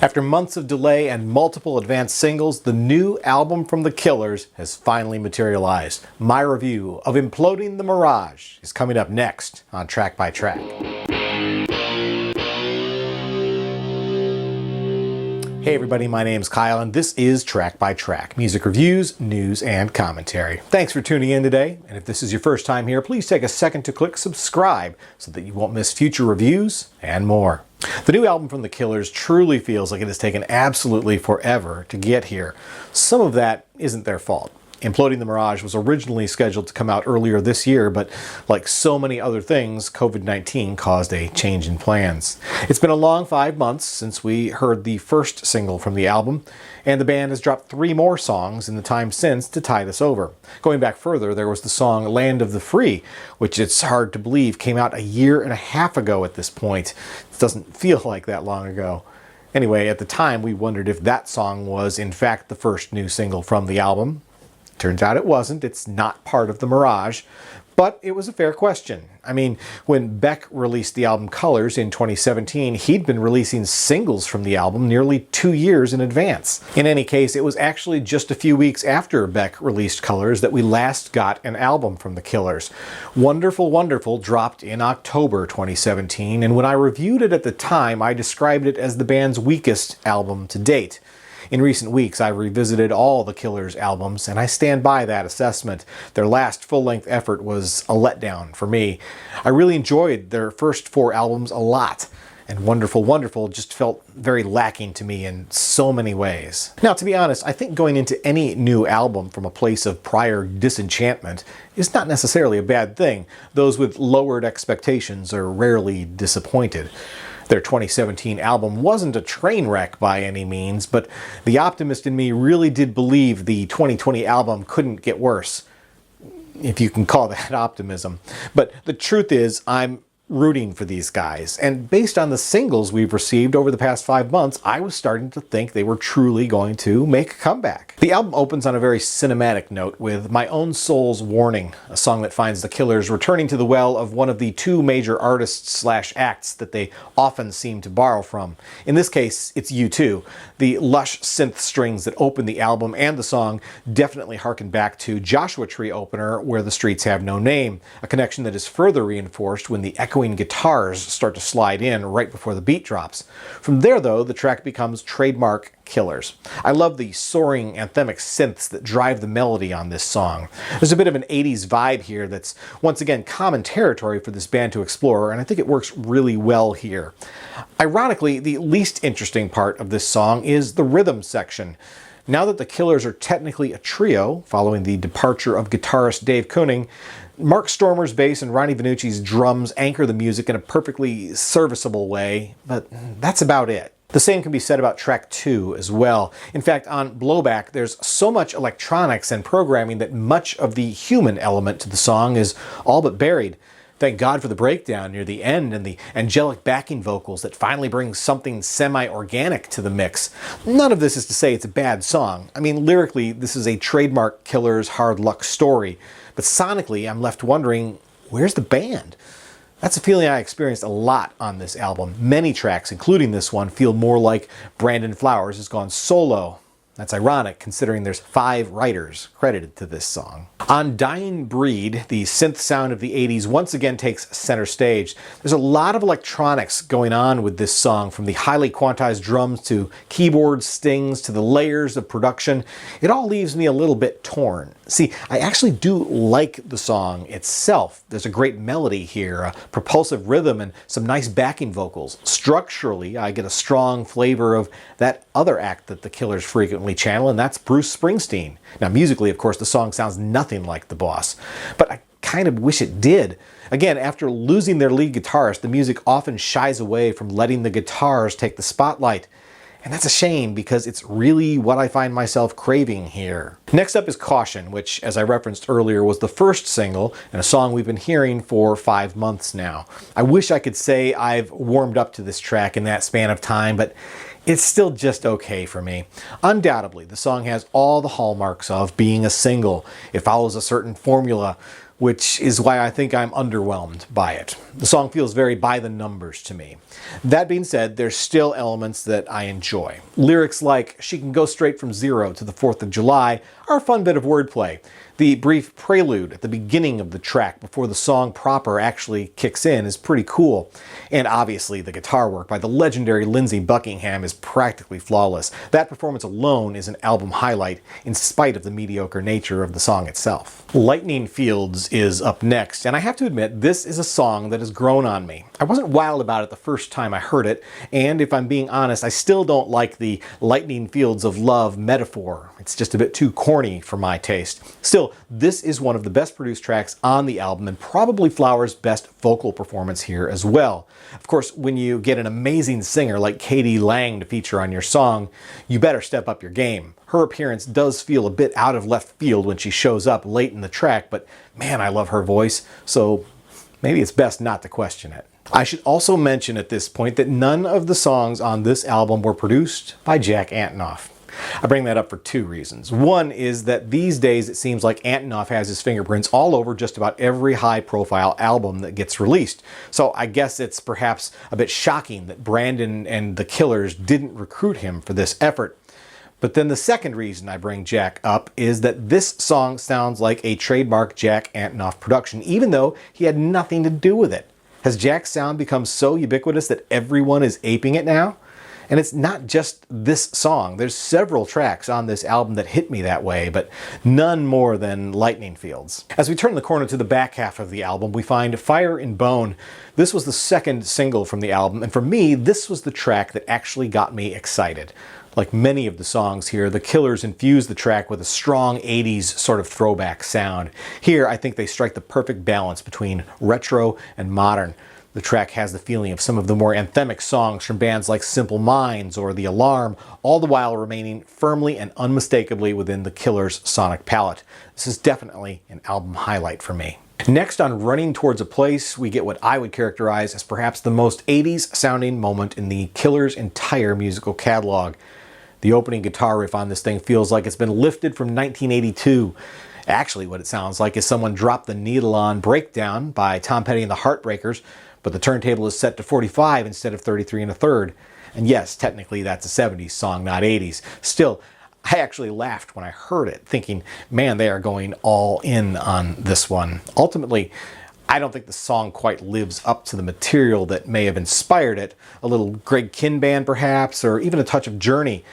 After months of delay and multiple advanced singles, the new album from The Killers has finally materialized. My review of Imploding the Mirage is coming up next on Track by Track. Hey everybody, my name's Kyle and this is Track by Track, music reviews, news, and commentary. Thanks for tuning in today, and if this is your first time here, please take a second to click subscribe so that you won't miss future reviews and more. The new album from The Killers truly feels like it has taken absolutely forever to get here. Some of that isn't their fault. Imploding the Mirage was originally scheduled to come out earlier this year, but like so many other things, COVID-19 caused a change in plans. It's been a long 5 months since we heard the first single from the album, and the band has dropped 3 more songs in the time since to tide us over. Going back further, there was the song Land of the Free, which it's hard to believe came out a year and a half ago at this point. It doesn't feel like that long ago. Anyway, at the time we wondered if that song was in fact the first new single from the album. Turns out it wasn't. It's not part of the Mirage, but it was a fair question. I mean, when Beck released the album Colors in 2017, he'd been releasing singles from the album nearly 2 years in advance. In any case, it was actually just a few weeks after Beck released Colors that we last got an album from The Killers. Wonderful Wonderful dropped in October 2017, and when I reviewed it at the time, I described it as the band's weakest album to date. In recent weeks, I've revisited all the Killers albums, and I stand by that assessment. Their last full-length effort was a letdown for me. I really enjoyed their first 4 albums a lot, and Wonderful Wonderful just felt very lacking to me in so many ways. Now, to be honest, I think going into any new album from a place of prior disenchantment is not necessarily a bad thing. Those with lowered expectations are rarely disappointed. Their 2017 album wasn't a train wreck by any means, but the optimist in me really did believe the 2020 album couldn't get worse, if you can call that optimism. But the truth is, I'm rooting for these guys, and based on the singles we've received over the past 5 months, I was starting to think they were truly going to make a comeback. The album opens on a very cinematic note with My Own Soul's Warning, a song that finds the Killers returning to the well of one of the 2 major artists/acts that they often seem to borrow from. In this case, it's U2. The lush synth strings that open the album and the song definitely harken back to Joshua Tree opener Where the Streets Have No Name, a connection that is further reinforced when the echoing guitars start to slide in right before the beat drops. From there, though, the track becomes trademark Killers. I love the soaring anthemic synths that drive the melody on this song. There's a bit of an 80s vibe here that's once again common territory for this band to explore, and I think it works really well here. Ironically, the least interesting part of this song is the rhythm section. Now that the Killers are technically a trio, following the departure of guitarist Dave Kooning, Mark Stormer's bass and Ronnie Vannucci's drums anchor the music in a perfectly serviceable way, but that's about it. The same can be said about track 2 as well. In fact, on Blowback, there's so much electronics and programming that much of the human element to the song is all but buried. Thank God for the breakdown near the end and the angelic backing vocals that finally bring something semi-organic to the mix. None of this is to say it's a bad song. I mean, lyrically, this is a trademark Killers hard luck story. But sonically, I'm left wondering, where's the band? That's a feeling I experienced a lot on this album. Many tracks, including this one, feel more like Brandon Flowers has gone solo. That's ironic, considering there's 5 writers credited to this song. On Dying Breed, the synth sound of the 80s once again takes center stage. There's a lot of electronics going on with this song, from the highly quantized drums to keyboard stings to the layers of production. It all leaves me a little bit torn. See, I actually do like the song itself. There's a great melody here, a propulsive rhythm, and some nice backing vocals. Structurally, I get a strong flavor of that other act that the Killers frequently channel, and that's Bruce Springsteen. Now, musically, of course, the song sounds nothing like The Boss, but I kind of wish it did. Again, after losing their lead guitarist, the music often shies away from letting the guitars take the spotlight. And that's a shame, because it's really what I find myself craving here. Next up is Caution, which, as I referenced earlier, was the first single and a song we've been hearing for 5 months now. I wish I could say I've warmed up to this track in that span of time, but it's still just okay for me. Undoubtedly, the song has all the hallmarks of being a single. It follows a certain formula. which is why I think I'm underwhelmed by it. The song feels very by the numbers to me. That being said, there's still elements that I enjoy. Lyrics like "She can go straight from zero to the 4th of July" are a fun bit of wordplay. The brief prelude at the beginning of the track before the song proper actually kicks in is pretty cool. And obviously the guitar work by the legendary Lindsey Buckingham is practically flawless. That performance alone is an album highlight in spite of the mediocre nature of the song itself. Lightning Fields is up next, and I have to admit this is a song that has grown on me. I wasn't wild about it the first time I heard it, and if I'm being honest, I still don't like the lightning fields of love metaphor. It's just a bit too corny for my taste. Still, this is one of the best produced tracks on the album and probably Flower's best vocal performance here as well. Of course, when you get an amazing singer like Katie Lang to feature on your song, you better step up your game. Her appearance does feel a bit out of left field when she shows up late in the track, but man, I love her voice, so maybe it's best not to question it. I should also mention at this point that none of the songs on this album were produced by Jack Antonoff. I bring that up for two reasons. One is that these days it seems like Antonoff has his fingerprints all over just about every high-profile album that gets released. So I guess it's perhaps a bit shocking that Brandon and the Killers didn't recruit him for this effort. But then the second reason I bring Jack up is that this song sounds like a trademark Jack Antonoff production, even though he had nothing to do with it. Has Jack's sound become so ubiquitous that everyone is aping it now? And it's not just this song. There's several tracks on this album that hit me that way, but none more than Lightning Fields. As we turn the corner to the back half of the album, we find Fire and Bone. This was the second single from the album, and for me, this was the track that actually got me excited. Like many of the songs here, the Killers infused the track with a strong 80s sort of throwback sound. Here, I think they strike the perfect balance between retro and modern. The track has the feeling of some of the more anthemic songs from bands like Simple Minds or The Alarm, all the while remaining firmly and unmistakably within the Killers' sonic palette. This is definitely an album highlight for me. Next on Running Towards a Place, we get what I would characterize as perhaps the most 80s sounding moment in the Killers' entire musical catalog. The opening guitar riff on this thing feels like it's been lifted from 1982. Actually, what it sounds like is someone dropped the needle on Breakdown by Tom Petty and the Heartbreakers, but the turntable is set to 45 instead of 33 1/3. And yes, technically that's a 70s song, not 80s. Still, I actually laughed when I heard it, thinking, man, they are going all in on this one. Ultimately, I don't think the song quite lives up to the material that may have inspired it. A little Greg Kihn band perhaps, or even a touch of Journey,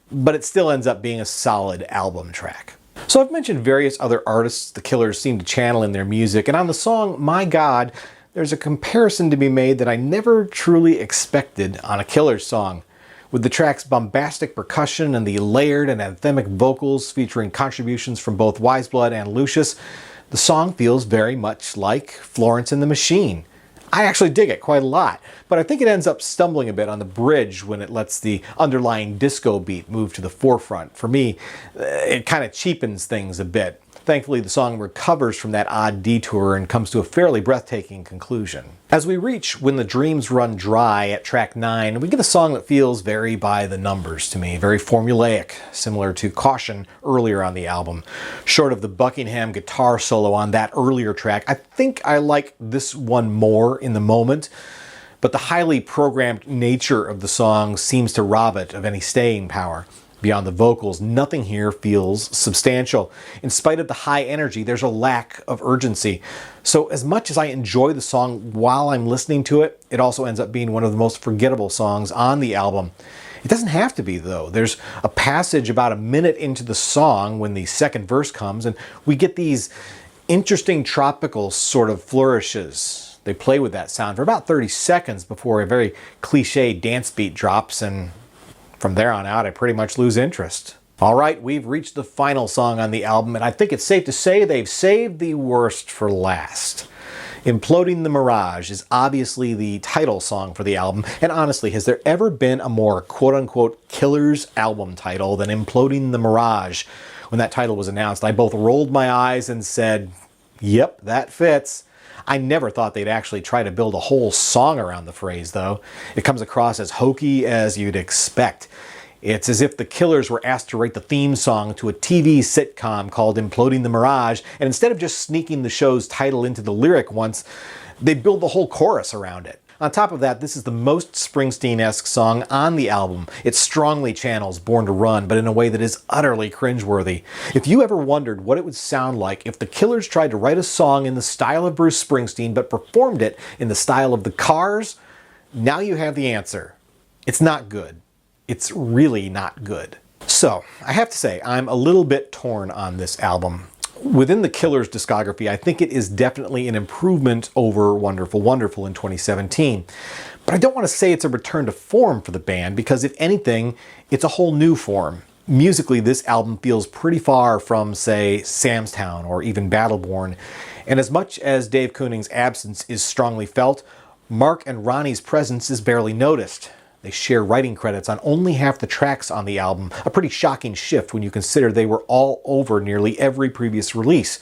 but it still ends up being a solid album track. So I've mentioned various other artists the Killers seem to channel in their music, and on the song My God, there's a comparison to be made that I never truly expected on a Killers song. With the track's bombastic percussion and the layered and anthemic vocals featuring contributions from both Wiseblood and Lucius, the song feels very much like Florence and the Machine. I actually dig it quite a lot, but I think it ends up stumbling a bit on the bridge when it lets the underlying disco beat move to the forefront. For me, it kind of cheapens things a bit. Thankfully, the song recovers from that odd detour and comes to a fairly breathtaking conclusion. As we reach When the Dreams Run Dry at track 9, we get a song that feels very by the numbers to me, very formulaic, similar to Caution earlier on the album. Short of the Buckingham guitar solo on that earlier track, I think I like this one more in the moment, but the highly programmed nature of the song seems to rob it of any staying power. Beyond the vocals, nothing here feels substantial. In spite of the high energy, there's a lack of urgency. So as much as I enjoy the song while I'm listening to it, it also ends up being one of the most forgettable songs on the album. It doesn't have to be, though. There's a passage about a minute into the song when the second verse comes, and we get these interesting tropical sort of flourishes. They play with that sound for about 30 seconds before a very cliche dance beat drops, and from there on out, I pretty much lose interest. All right, we've reached the final song on the album, and I think it's safe to say they've saved the worst for last. Imploding the Mirage is obviously the title song for the album, and honestly, has there ever been a more quote-unquote Killers album title than Imploding the Mirage? When that title was announced, I both rolled my eyes and said, yep, that fits. I never thought they'd actually try to build a whole song around the phrase, though. It comes across as hokey as you'd expect. It's as if the Killers were asked to write the theme song to a TV sitcom called Imploding The Mirage, and instead of just sneaking the show's title into the lyric once, they build the whole chorus around it. On top of that, this is the most Springsteen-esque song on the album. It strongly channels Born to Run, but in a way that is utterly cringeworthy. If you ever wondered what it would sound like if the Killers tried to write a song in the style of Bruce Springsteen, but performed it in the style of the Cars, now you have the answer. It's not good. It's really not good. So, I have to say, I'm a little bit torn on this album. Within the Killers' discography, I think it is definitely an improvement over Wonderful Wonderful in 2017. But I don't want to say it's a return to form for the band, because if anything, it's a whole new form. Musically, this album feels pretty far from, say, Sam's Town or even Battleborn. And as much as Dave Koenig's absence is strongly felt, Mark and Ronnie's presence is barely noticed. They share writing credits on only half the tracks on the album, a pretty shocking shift when you consider they were all over nearly every previous release.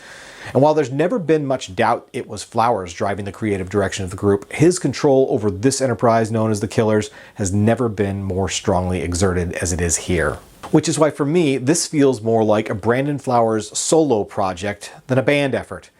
And while there's never been much doubt it was Flowers driving the creative direction of the group, his control over this enterprise known as the Killers has never been more strongly exerted as it is here. Which is why for me, this feels more like a Brandon Flowers solo project than a band effort.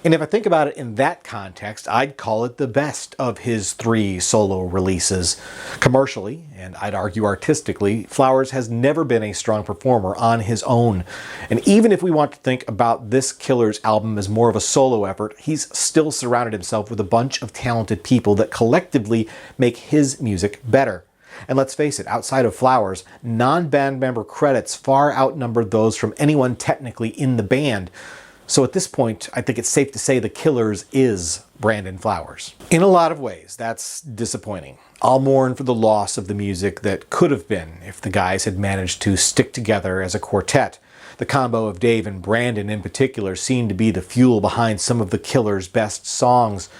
And if I think about it in that context, I'd call it the best of his 3 solo releases. Commercially, and I'd argue artistically, Flowers has never been a strong performer on his own. And even if we want to think about this Killers album as more of a solo effort, he's still surrounded himself with a bunch of talented people that collectively make his music better. And let's face it, outside of Flowers, non-band member credits far outnumber those from anyone technically in the band. So at this point, I think it's safe to say the Killers is Brandon Flowers. In a lot of ways, that's disappointing. I'll mourn for the loss of the music that could have been if the guys had managed to stick together as a quartet. The combo of Dave and Brandon in particular seemed to be the fuel behind some of the Killers' best songs.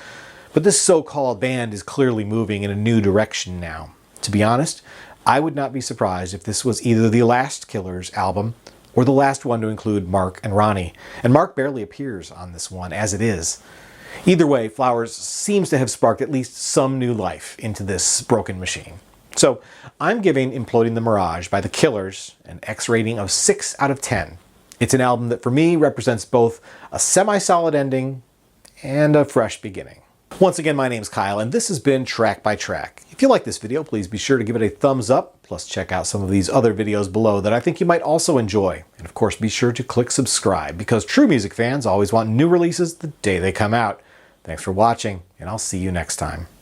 But this so-called band is clearly moving in a new direction now. To be honest, I would not be surprised if this was either the last Killers album or the last one to include Mark and Ronnie. And Mark barely appears on this one as it is. Either way, Flowers seems to have sparked at least some new life into this broken machine. So I'm giving Imploding the Mirage by the Killers an X rating of 6 out of 10. It's an album that for me represents both a semi-solid ending and a fresh beginning. Once again, my name's Kyle, and this has been Track by Track. If you like this video, please be sure to give it a thumbs up, plus check out some of these other videos below that I think you might also enjoy. And of course, be sure to click subscribe, because true music fans always want new releases the day they come out. Thanks for watching, and I'll see you next time.